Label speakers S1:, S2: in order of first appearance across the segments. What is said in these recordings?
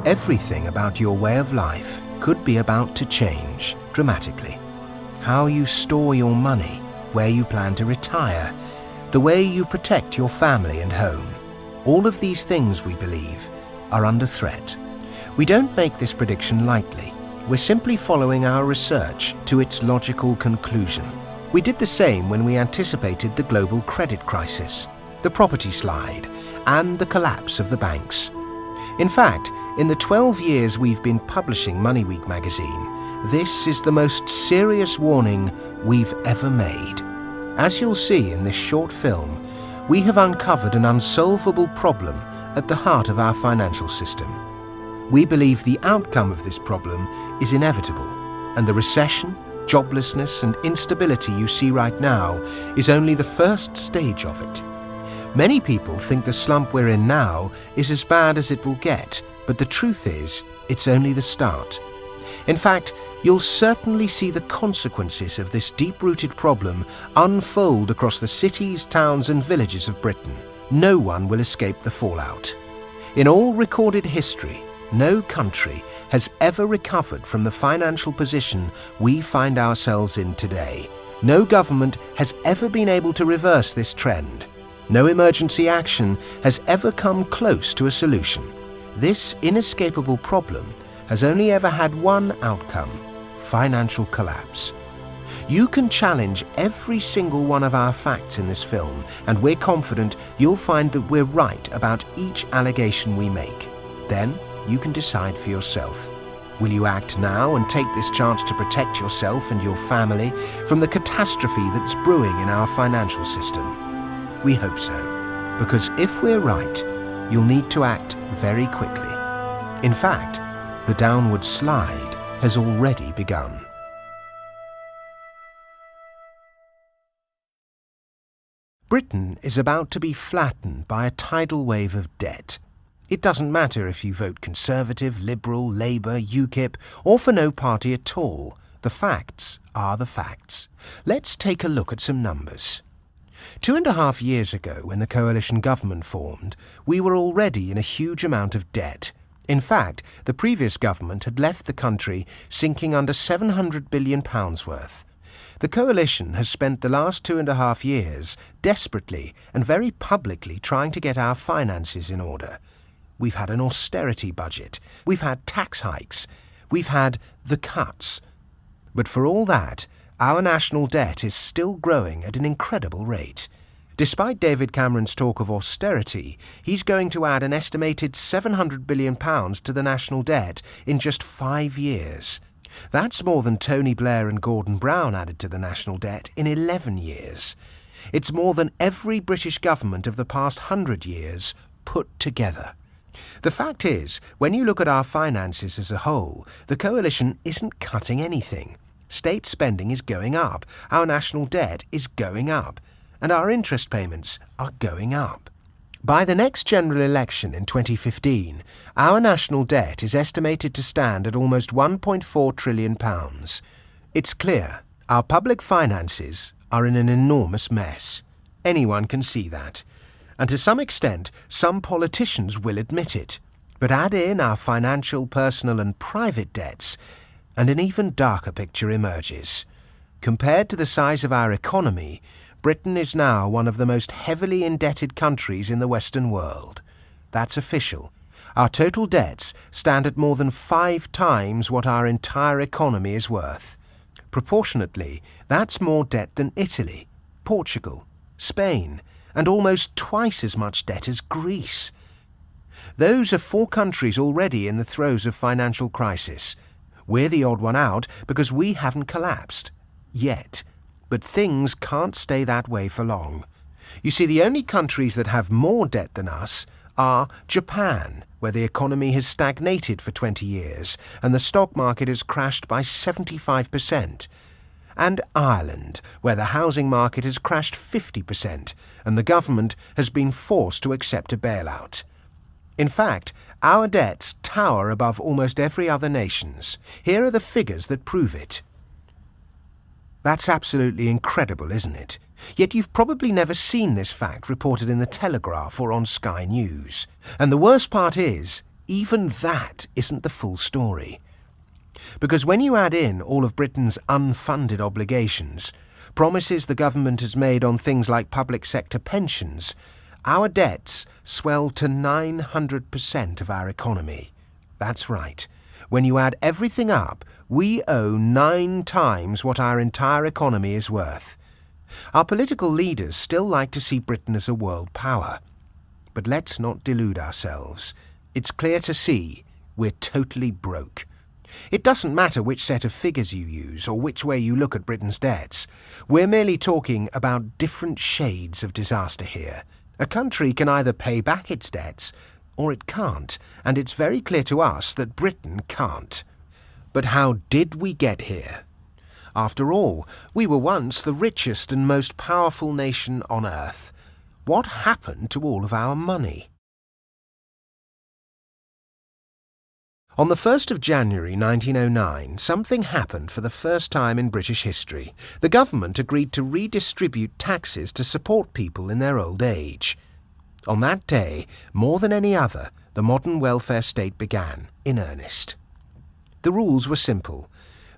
S1: Everything about your way of life could be about to change dramatically. How you store your money, where you plan to retire, the way you protect your family and home. All of these things, we believe, are under threat. We don't make this prediction lightly. We're simply following our research to its logical conclusion. We did the same when we anticipated the global credit crisis, the property slide, and the collapse of the banks. In fact, in the 12 years we've been publishing MoneyWeek magazine, this is the most serious warning we've ever made. As you'll see in this short film, we have uncovered an unsolvable problem at the heart of our financial system. We believe the outcome of this problem is inevitable, and the recession, joblessness, and instability you see right now is only the first stage of it. Many people think the slump we're in now is as bad as it will get, but the truth is, it's only the start. In fact, you'll certainly see the consequences of this deep-rooted problem unfold across the cities, towns, and villages of Britain. No one will escape the fallout. In all recorded history, no country has ever recovered from the financial position we find ourselves in today. No government has ever been able to reverse this trend. No emergency action has ever come close to a solution. This inescapable problem has only ever had one outcome: financial collapse. You can challenge every single one of our facts in this film, and we're confident you'll find that we're right about each allegation we make. Then you can decide for yourself. Will you act now and take this chance to protect yourself and your family from the catastrophe that's brewing in our financial system? We hope so, because if we're right, you'll need to act very quickly. In fact, the downward slide has already begun. Britain is about to be flattened by a tidal wave of debt. It doesn't matter if you vote Conservative, Liberal, Labour, UKIP, or for no party at all. The facts are the facts. Let's take a look at some numbers. 2.5 years ago, when the coalition government formed, we were already in a huge amount of debt. In fact, the previous government had left the country sinking under £700 billion worth. The coalition has spent the last 2.5 years desperately and very publicly trying to get our finances in order. We've had an austerity budget. We've had tax hikes. We've had the cuts. But for all that, our national debt is still growing at an incredible rate. Despite David Cameron's talk of austerity, he's going to add an estimated £700 billion to the national debt in just 5 years. That's more than Tony Blair and Gordon Brown added to the national debt in 11 years. It's more than every British government of the past 100 years put together. The fact is, when you look at our finances as a whole, the coalition isn't cutting anything. State spending is going up, our national debt is going up, and our interest payments are going up. By the next general election in 2015, our national debt is estimated to stand at almost £1.4 trillion. It's clear our public finances are in an enormous mess. Anyone can see that. And to some extent, some politicians will admit it. But add in our financial, personal and private debts, and an even darker picture emerges. Compared to the size of our economy, Britain is now one of the most heavily indebted countries in the Western world. That's official. Our total debts stand at more than 5 times what our entire economy is worth. Proportionately, that's more debt than Italy, Portugal, Spain, and almost twice as much debt as Greece. Those are 4 countries already in the throes of financial crisis. We're the odd one out because we haven't collapsed. Yet. But things can't stay that way for long. You see, the only countries that have more debt than us are Japan, where the economy has stagnated for 20 years and the stock market has crashed by 75%, and Ireland, where the housing market has crashed 50% and the government has been forced to accept a bailout. In fact, our debts tower above almost every other nation's. Here are the figures that prove it. That's absolutely incredible, isn't it? Yet you've probably never seen this fact reported in the Telegraph or on Sky News. And the worst part is, even that isn't the full story. Because when you add in all of Britain's unfunded obligations, promises the government has made on things like public sector pensions, our debts swell to 900% of our economy. That's right. When you add everything up, we owe 9 times what our entire economy is worth. Our political leaders still like to see Britain as a world power. But let's not delude ourselves. It's clear to see we're totally broke. It doesn't matter which set of figures you use or which way you look at Britain's debts. We're merely talking about different shades of disaster here. A country can either pay back its debts or it can't, and it's very clear to us that Britain can't. But how did we get here? After all, we were once the richest and most powerful nation on earth. What happened to all of our money? On the 1st of January 1909, something happened for the first time in British history. The government agreed to redistribute taxes to support people in their old age. On that day, more than any other, the modern welfare state began, in earnest. The rules were simple.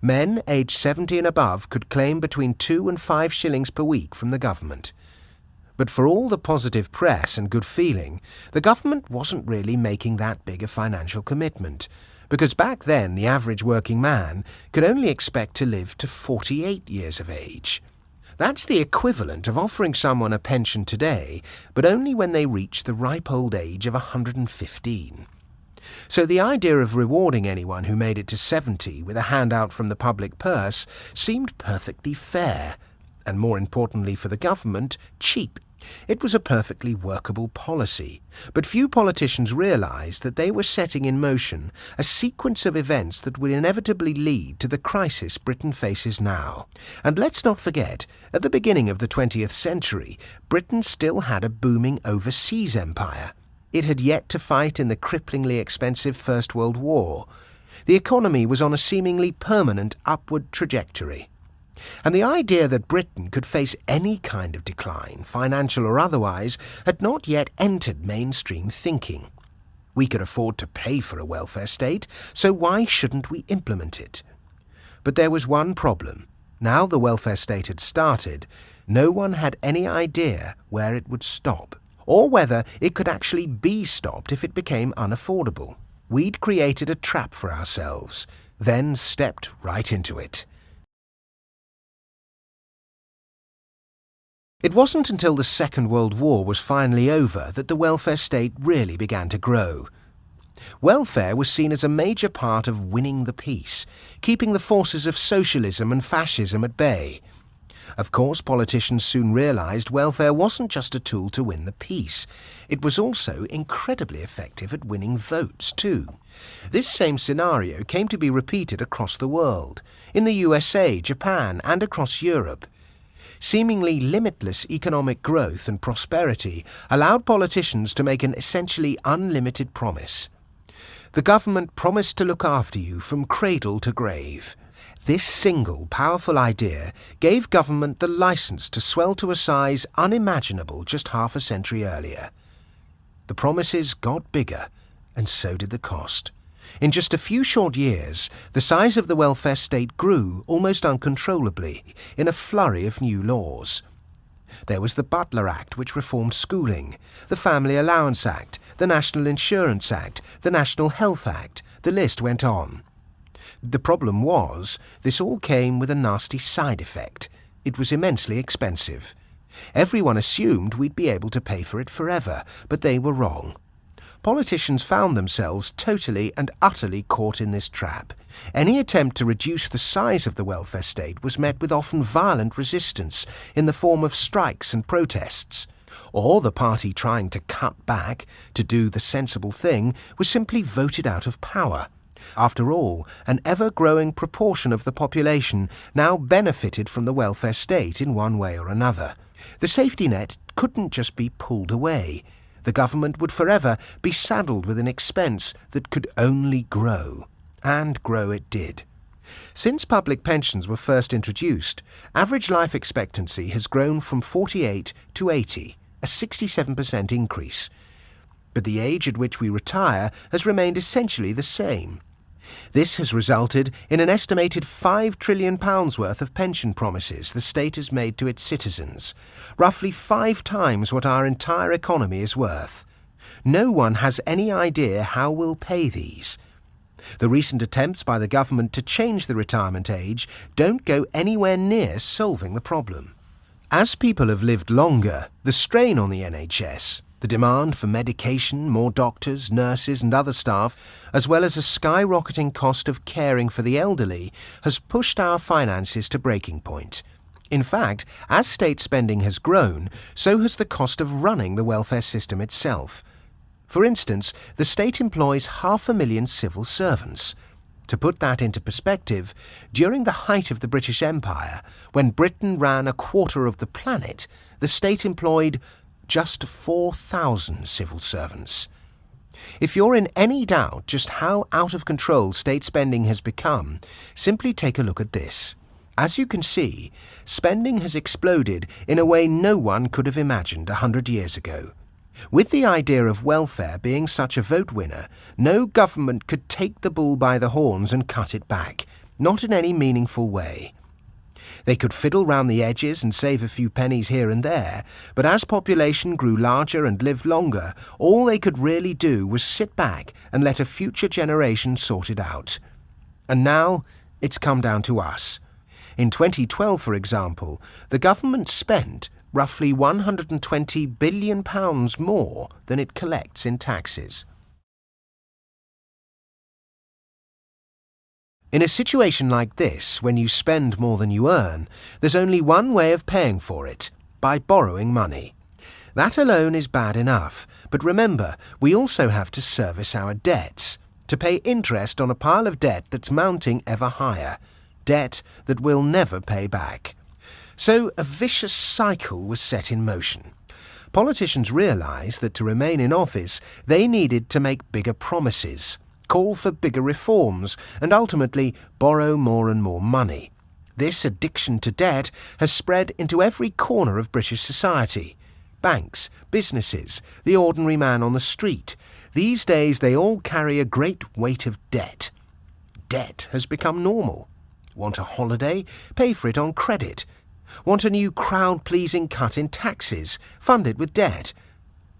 S1: Men aged 70 and above could claim between 2 and 5 shillings per week from the government. But for all the positive press and good feeling, the government wasn't really making that big a financial commitment, because back then the average working man could only expect to live to 48 years of age. That's the equivalent of offering someone a pension today, but only when they reach the ripe old age of 115. So the idea of rewarding anyone who made it to 70 with a handout from the public purse seemed perfectly fair, and more importantly for the government, cheap. It was a perfectly workable policy, but few politicians realized that they were setting in motion a sequence of events that would inevitably lead to the crisis Britain faces now. And let's not forget, at the beginning of the 20th century, Britain still had a booming overseas empire. It had yet to fight in the cripplingly expensive First World War. The economy was on a seemingly permanent upward trajectory. And the idea that Britain could face any kind of decline, financial or otherwise, had not yet entered mainstream thinking. We could afford to pay for a welfare state, so why shouldn't we implement it? But there was one problem. Now the welfare state had started, no one had any idea where it would stop, or whether it could actually be stopped if it became unaffordable. We'd created a trap for ourselves, then stepped right into it. It wasn't until the Second World War was finally over that the welfare state really began to grow. Welfare was seen as a major part of winning the peace, keeping the forces of socialism and fascism at bay. Of course, politicians soon realized welfare wasn't just a tool to win the peace. It was also incredibly effective at winning votes, too. This same scenario came to be repeated across the world, in the USA, Japan, and across Europe. Seemingly limitless economic growth and prosperity allowed politicians to make an essentially unlimited promise. The government promised to look after you from cradle to grave. This single, powerful idea gave government the license to swell to a size unimaginable just half a century earlier. The promises got bigger, and so did the cost. In just a few short years, the size of the welfare state grew almost uncontrollably in a flurry of new laws. There was the Butler Act, which reformed schooling, the Family Allowance Act, the National Insurance Act, the National Health Act. The list went on. The problem was, this all came with a nasty side effect. It was immensely expensive. Everyone assumed we'd be able to pay for it forever, but they were wrong. Politicians found themselves totally and utterly caught in this trap. Any attempt to reduce the size of the welfare state was met with often violent resistance in the form of strikes and protests. Or the party trying to cut back, to do the sensible thing, was simply voted out of power. After all, an ever-growing proportion of the population now benefited from the welfare state in one way or another. The safety net couldn't just be pulled away. The government would forever be saddled with an expense that could only grow. And grow it did. Since public pensions were first introduced, average life expectancy has grown from 48 to 80, a 67% increase. but the age at which we retire has remained essentially the same. This has resulted in an estimated £5 trillion worth of pension promises the state has made to its citizens, roughly 5 times what our entire economy is worth. No one has any idea how we'll pay these. The recent attempts by the government to change the retirement age don't go anywhere near solving the problem. As people have lived longer, the strain on the NHS, the demand for medication, more doctors, nurses and other staff, as well as a skyrocketing cost of caring for the elderly, has pushed our finances to breaking point. In fact, as state spending has grown, so has the cost of running the welfare system itself. For instance, the state employs 500,000 civil servants. To put that into perspective, during the height of the British Empire, when Britain ran a quarter of the planet, the state employed just 4,000 civil servants. If you're in any doubt just how out of control state spending has become, simply take a look at this. As you can see, spending has exploded in a way no one could have imagined 100 years ago. With the idea of welfare being such a vote winner, no government could take the bull by the horns and cut it back, not in any meaningful way. They could fiddle round the edges and save a few pennies here and there, but as population grew larger and lived longer, all they could really do was sit back and let a future generation sort it out. And now it's come down to us. In 2012, for example, the government spent roughly £120 billion more than it collects in taxes. In a situation like this, when you spend more than you earn, there's only one way of paying for it: by borrowing money. That alone is bad enough, but remember, we also have to service our debts, to pay interest on a pile of debt that's mounting ever higher, debt that we'll never pay back. So a vicious cycle was set in motion. Politicians realised that to remain in office, they needed to make bigger promises, call for bigger reforms, and ultimately borrow more and more money. This addiction to debt has spread into every corner of British society. Banks, businesses, the ordinary man on the street. These days they all carry a great weight of debt. Debt has become normal. Want a holiday? Pay for it on credit. Want a new crowd-pleasing cut in taxes? Fund it with debt.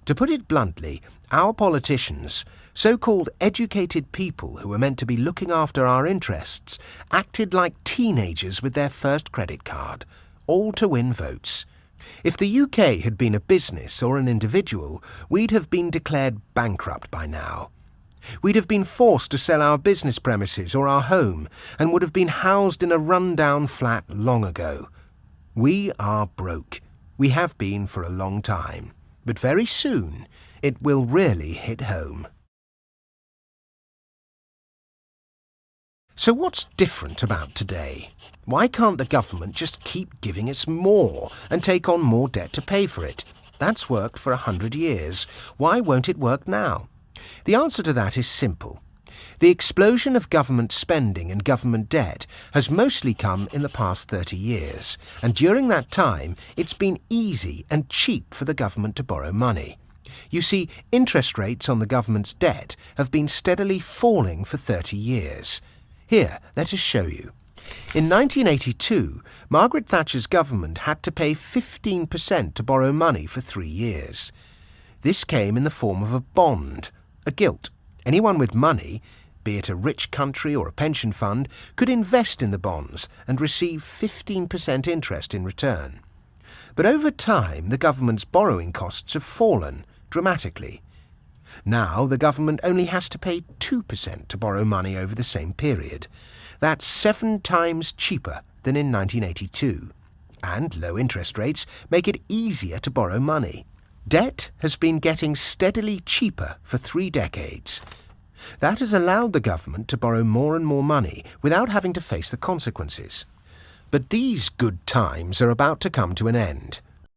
S1: To put it bluntly, our politicians, so-called educated people who were meant to be looking after our interests, acted like teenagers with their first credit card, all to win votes. If the UK had been a business or an individual, we'd have been declared bankrupt by now. We'd have been forced to sell our business premises or our home, and would have been housed in a run-down flat long ago. We are broke. We have been for a long time. But very soon, it will really hit home. So what's different about today? Why can't the government just keep giving us more and take on more debt to pay for it? That's worked for 100 years. Why won't it work now? The answer to that is simple. The explosion of government spending and government debt has mostly come in the past 30 years, and during that time it's been easy and cheap for the government to borrow money. You see, interest rates on the government's debt have been steadily falling for 30 years. Here, let us show you. In 1982, Margaret Thatcher's government had to pay 15% to borrow money for 3 years. This came in the form of a bond, a gilt. Anyone with money, be it a rich country or a pension fund, could invest in the bonds and receive 15% interest in return. But over time, the government's borrowing costs have fallen dramatically. Now the government only has to pay 2% to borrow money over the same period. That's 7 times cheaper than in 1982. And low interest rates make it easier to borrow money. Debt has been getting steadily cheaper for 3 decades. That has allowed the government to borrow more and more money without having to face the consequences. But these good times are about to come to an end.